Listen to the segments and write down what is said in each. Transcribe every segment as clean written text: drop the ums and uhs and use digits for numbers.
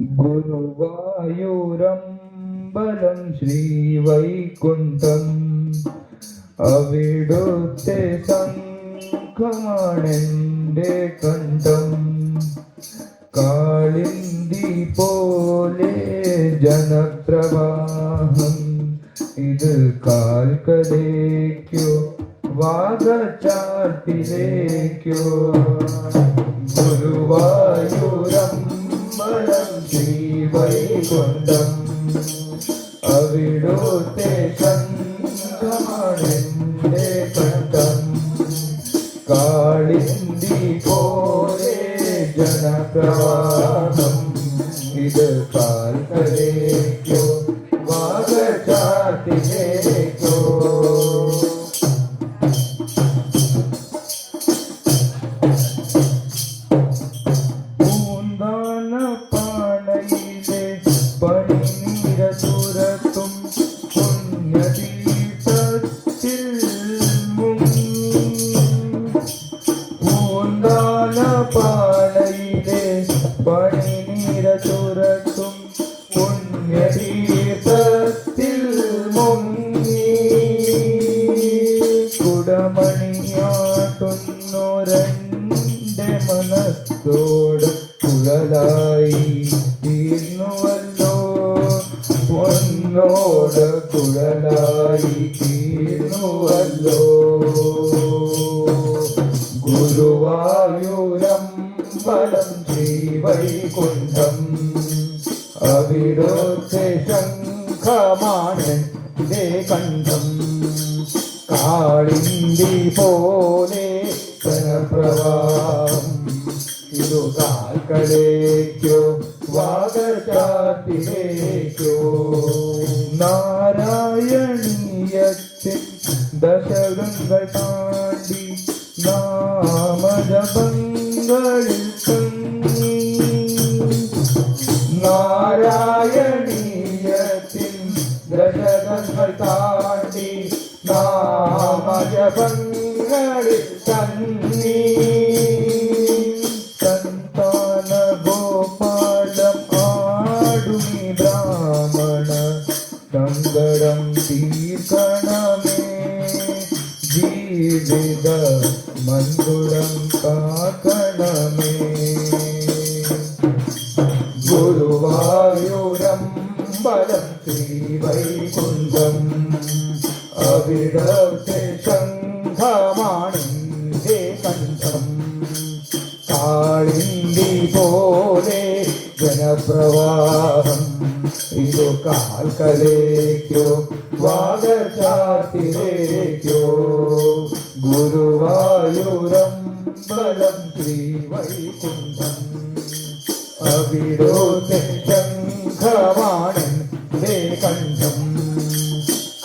ഗുരുവായൂരമ്പലം ശ്രീവൈകുണ്ഠം അവിടുത്തെ ശംഖമാണെന്റെ കണ്ഠം. കാളിന്തി പോലെ ജനപ്രവാഹം ഇത് കാൽക്കലേക്കോ വാഗചാർത്തിലേക്കോ. ഗുരുവായൂരമ്പലം ശ്രീവൈകുണ്ഠം അവിടുത്തെ ശംഖമാണെന്റെ കണ്ഠം. കാളിന്തി പോലെ ജനപ്രവാഹം ഇത് കാൽക്കലേക്കോ വാഗചാർത്തിലേക്കോ. പൂന്താനപ്പാടയിലെ പനിനീരതുരത്തും പുണ്യതീർത്ഥത്തിൽ മുങ്ങി. പൂന്താനപ്പാടയിലെ പനിനീരതുരത്തും പുണ്യതീർത്ഥത്തിൽ മുങ്ങി. കുടമണിയാട്ടുന്നൊരെന്റെ മനസ്സോട് കുഴലായി തീർന്നുവല്ലോ. പൊന്നോട് കുഴലായി തീർന്നുവല്ലോ. ഗുരുവായൂരമ്പലം ശ്രീവൈകുണ്ഠം അവിടുത്തെ ശംഖമാണെന്റെ കണ്ഠം. കാളിന്തി പോലെ ജനപ്രവാഹം ഇതു കാൽക്കലേക്കോ വാഗചാർത്തിലേക്കോ. നാരായണീയത്തിൻ ദശകങ്ങൾ താണ്ടി നാമജപങ്ങളിൽ തങ്ങി. നാരായണീയത്തിൻ ദശകങ്ങൾ താണ്ടി നാമജപങ്ങളിൽ തങ്ങി. സന്താന ഗോപാലം ആടുമി ബ്രാഹ്മണ സങ്കടം തീർക്കണമേ. ജീവിത മന്ദുരം കാക്കണമേ. ഗുരുവായൂരമ്പലം ശ്രീവൈകുണ്ഠം അവിടുത്തെ ശംഖമാണെന്റെ കണ്ഠം. കാളിന്തി പോലെ ജനപ്രവാഹം ഇതു കാൽക്കലേക്കോ വാഗചാർത്തിലേക്കോ. ഗുരുവായൂരമ്പലം ശ്രീവൈകുണ്ഠം അവിടുത്തെ ശംഖമാണെന്റെ കണ്ഠം.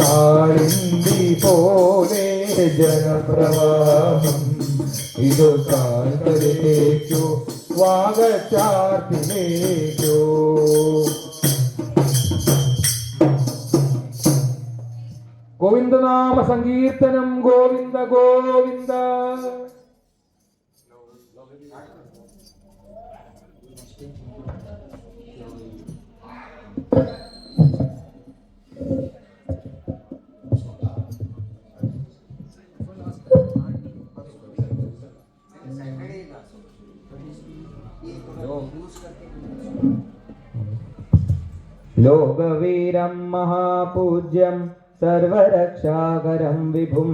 കാളിന്തി പോലെ ജനപ്രവാഹം ഇതു കാൽക്കലേക്കോ വാഗചാർത്തിലേക്കോ. ഗോവിന്ദനാമ സങ്കീർത്തനം. ഗോവിന്ദ ഗോവിന്ദ. ലോകവീരം മഹാപൂജ്യം സർവരക്ഷാകരം വിഭും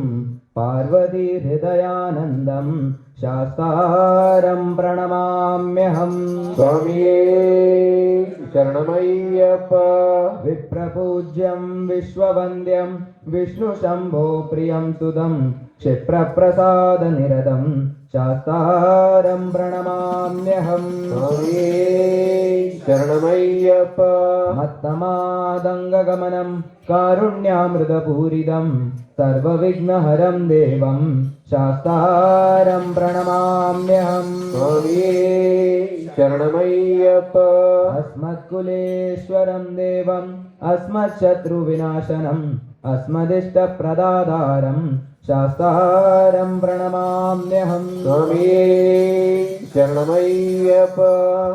പാർവതി ഹൃദയാനന്ദം ശാസ്താരം പ്രണമാമ്യഹം. സ്വാമിയേ ശരണമയ്യപ്പ. വിപ്രപൂജ്യം വിശ്വവന്ദ്യം വിഷ്ണുശംഭോ പ്രിയം സുതം ക്ഷിപ്രപ്രസാദനിരതം ശാസ്താരം പ്രണമാമ്യഹം. സ്വാമിയേ ശരണമയ്യപ്പ. മത്തമാദംഗഗമനം കാരുണ്യാമൃതപൂരിതം സർവവിഘ്നഹരം ദേവം ശാസ്താരം പ്രണമാമ്യഹം. സ്വാമിയേ ശരണമയ്യപ്പ. അസ്മത്കുലേശ്വരം ദേവം അസ്മത്ശത്രുവിനാശനം അസ്മദിഷ്ടപ്രദാതാരം ശാസ്താരം പ്രണമാമ്യഹം. സ്വാമിയേ ശരണമയ്യപ്പ.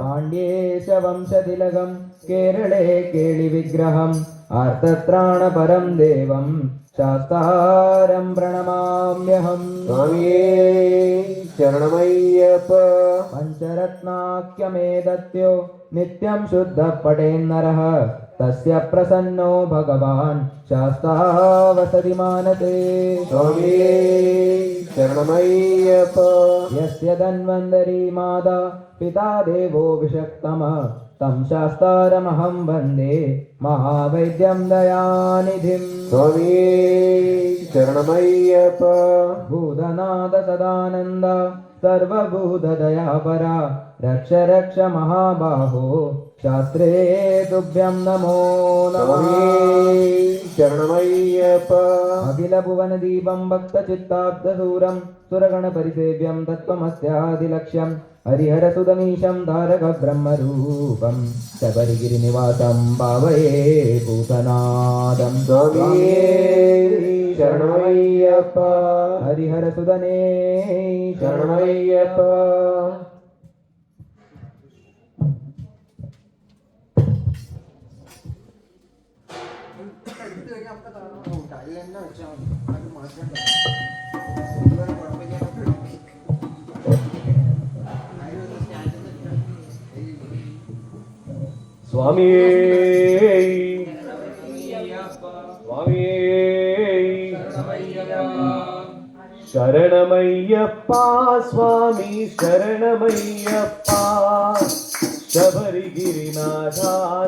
പാണ്ഡ്യേശ വംശതിലകം കേരളേ കേളി വിഗ്രഹം ആർത്തത്രാണപരം ദേവം ശാസ്താരം പ്രണമാമ്യഹം. സ്വാമിയേ ശരണമയ്യപ്പ. പഞ്ചരത്നാഖ്യമേദത്യോ നിത്യം ശുദ്ധ പടേന്നരഃ തസ്യ പ്രസന്നോ ഭഗവാൻ ശാസ്താ വസതി മാനസേ. സ്വാമിയേ ശരണമയ്യപ്പ. യസ്യ ധന്വന്തരി മാതാ പിതാ ദേവോ വിഷക്തമഃ തം ശാസ്താരമഹം വന്ദേ മഹാവൈദ്യം ദയാനിധിം. സ്വാമിയേ ശരണമയ്യപ്പ. ഭൂതനാഥ സദാനന്ദ സർവഭൂതദയാപര രക്ഷ രക്ഷ മഹാബാഹോ ശാസ്ത്രേ തുഭ്യം നമോ നമഃ. സ്വാമിയേ ശരണമയ്യപ്പ. അഖില ഭുവന ദീപം ഭക്തചിത്താബ്ദസൂരം സുരഗണപരിസേവ്യം തത്വമസ്യാദിലക്ഷ്യം ഹരിഹരസുതമീശം താരക ബ്രഹ്മരൂപം ശബരിഗിരിനിവാസം ഭാവയേ ഭൂതനാദം. സ്വാമിയേ ശരണമയ്യപ്പ. ഹരിഹരസുതനേ ശരണമയ്യപ്പ. സ്വാമിയേ സ്വാമിയേ ശരണമയ്യപ്പ. സ്വാമി ശരണമയ്യപ്പ. ശബരിഗിരിനാഥ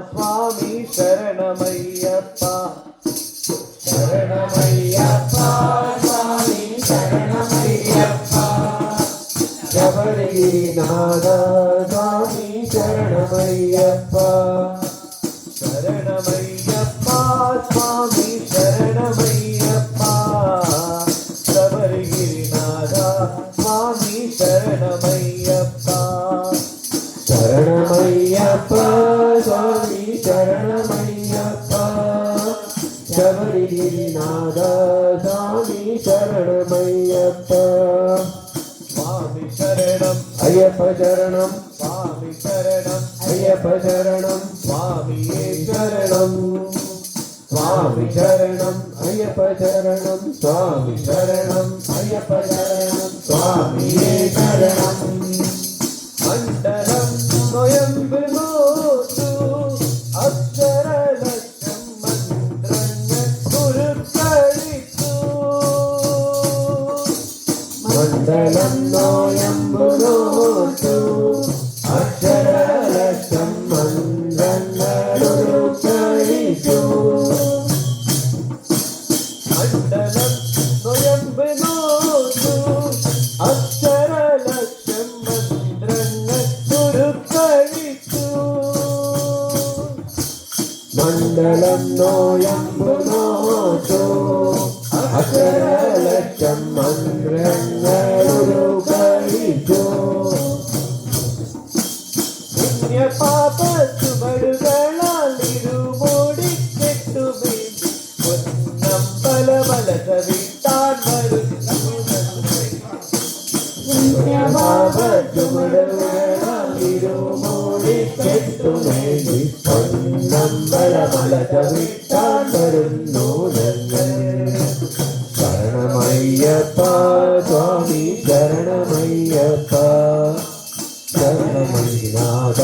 സ്വാമി ശരണമയ്യപ്പ. ശരണമയ്യപ്പ. സ്വാമി ശരണമയ്യപ്പ. ശബരിഗിരിനാഥ സ്വാമി ശരണമയ്യപ്പ. ശരണമയ്യപ്പ. സ്വാമി ശരണമയ്യപ്പ. ശബരിഗിരിനാഥ സ്വാമി ശരണമയ്യപ്പ. ശരണമയ്യപ്പ. സ്വാമി ശരണമയ്യപ്പ. ശബരിഗിരിനാഥ സ്വാമി ശരണമയ്യപ്പ. സ്വാമി ശരണം അയ്യപ്പ ശരണം. സ്വാമി ശരണം അയ്യപ്പ ശരണം. സ്വാമിയേ ശരണം. സ്വാമി ശരണം അയ്യപ്പ ശരണം. സ്വാമി ശരണം അയ്യപ്പ ശരണം. സ്വാമിയേ ശരണം. മണ്ഡലം സ്വയംഭു നോറ്റു അക്ഷരലക്ഷം മന്ത്രങ്ങൾ ഉരുക്കഴിച്ചു. മണ്ഡലം നോയമ്പു നോറ്റു അക്ഷരലക്ഷം മന്ത്രങ്ങൾ ഉരുക്കഴിച്ചു. മണ്ഡലം സ്വയംഭു നോറ്റു അക്ഷരലക്ഷം മന്ത്രങ്ങൾ ഉരുക്കഴിച്ചു. മണ്ഡലം നോയമ്പു നോറ്റു അക്ഷരലക്ഷം മന്ത്രങ്ങൾ ഉരുക്കഴിച്ചു. പുണ്യപാപ ചുവടുകളാൽ ഇരുമൂടി കെട്ടുമേന്തി പൊന്നമ്പല വലത വിട്ടാൻ വരുന്നു. പുണ്യപാപ ചുവടുകളാൽ ഇരുമൂടി കെട്ടുമേന്തി പൊന്നമ്പല വലത വിട്ടാൻ വരുന്നു ഞങ്ങൾ. ശരണമയ്യപ്പ. സ്വാമി ശരണമയ്യപ്പ. ശരണമയ്യനാഥ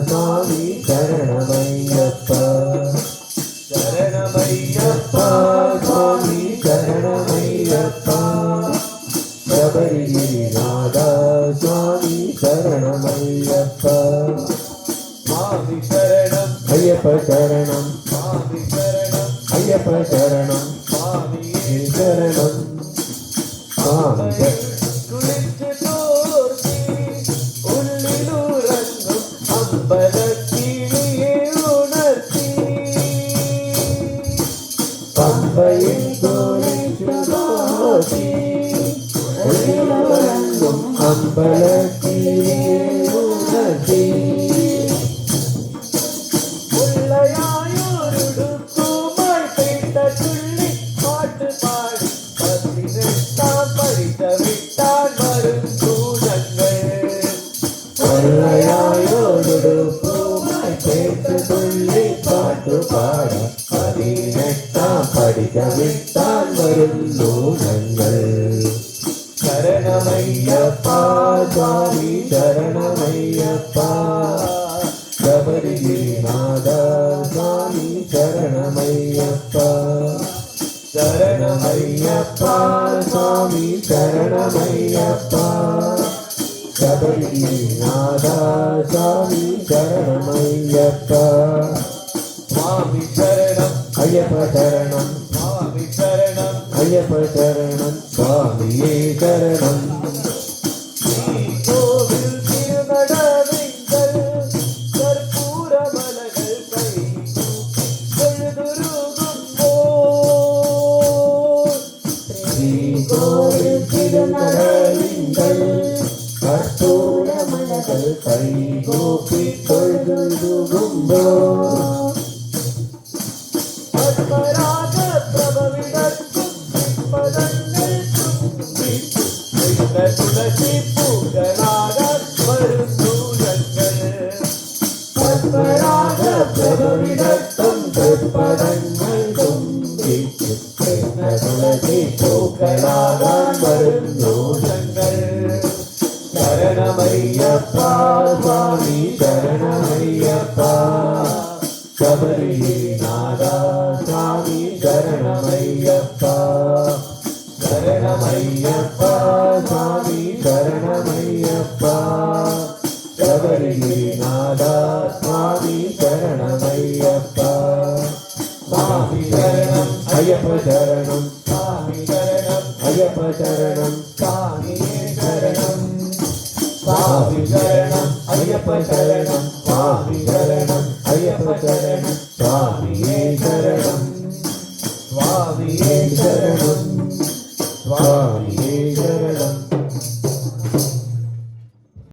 സ്വാമി ശരണമയ്യപ്പ. ശരണമയ്യപ്പ. സ്വാമി ശരണമയ്യപ്പ. ശബരിഗിരിനാഥ സ്വാമി ശരണമയ്യപ്പ. സ്വാമി ശരണം അയ്യപ്പ ശരണം. സ്വാമി ശരണം അയ്യപ്പ ശരണം. സ്വാമിയേ ശരണം. സ്വാമി കുളിച്ചു തോർത്തി ഉള്ളിലുറങ്ങും അമ്പലക്കിളിയെ ഉണർത്തി. പമ്പയിൽ കുളിച്ചു തോർത്തി ഉള്ളിലുറങ്ങും അമ്പലക്കിളിയെ ഉണർത്തി. മുല്ലയായൊരുടുക്കുമായി പെട്ട കേട്ട് തുള്ളി പാട്ടുപാട 18 പഠിച്ച വിട്ടാൻ വരുന്നു ഞങ്ങൾ ശരണമയ്യപ്പ സ്വാമി ശരണമയ്യപ്പ ശബരിഗിരിനാഥ സ്വാമി ശരണമയ്യപ്പ ശരണമയ്യപ്പ സ്വാമി ശരണമയ്യപ്പ ശബരിഗിരിനാഥ സ്വാമി ശരണമയ്യപ്പ സ്വാമി ശരണം അയ്യപ്പ ശരണം സ്വാമി ശരണം അയ്യപ്പ ശരണം സ്വാമിയേ ശരണം കോവിൽ തിരുനടവിങ്കൽ കർപ്പൂരമലകൾ കോവിൽ തിരുനടവിങ്കൽ കർപ്പൂരമലകൾ കൈകൂപ്പി തൊഴുതുകുമ്പോ തുളസി പൂജനാക വരുന്നു പ്രഭവിടത്തും തൃപ്പദങ്ങൾ തുമ്പിച്ചു തുളസി പൂക്കളാകാൻ വരുന്നു ഞങ്ങൾ ശരണമയ്യപ്പ സ്വാമി ശരണമയ്യപ്പ ശബരിനാഥ സ്വാമി ശരണമയ്യപ്പ ശരണമയ്യപ്പ സ്വാമി ശരണമയ്യപ്പ ശബരിനാഥ സ്വാമി ശരണമയ്യപ്പ സ്വാമി ശരണം അയ്യപ്പ ശരണം സ്വാമി ശരണം അയ്യപ്പ ശരണം സ്വാമിയേ ശരണം സ്വാമി ശരണം അയ്യപ്പ ശരണം സ്വാമി ശരണം അയ്യപ്പ ശരണം സ്വാമിയേ ശരണം സ്വാമിയേ ശരണം സ്വാമിയേ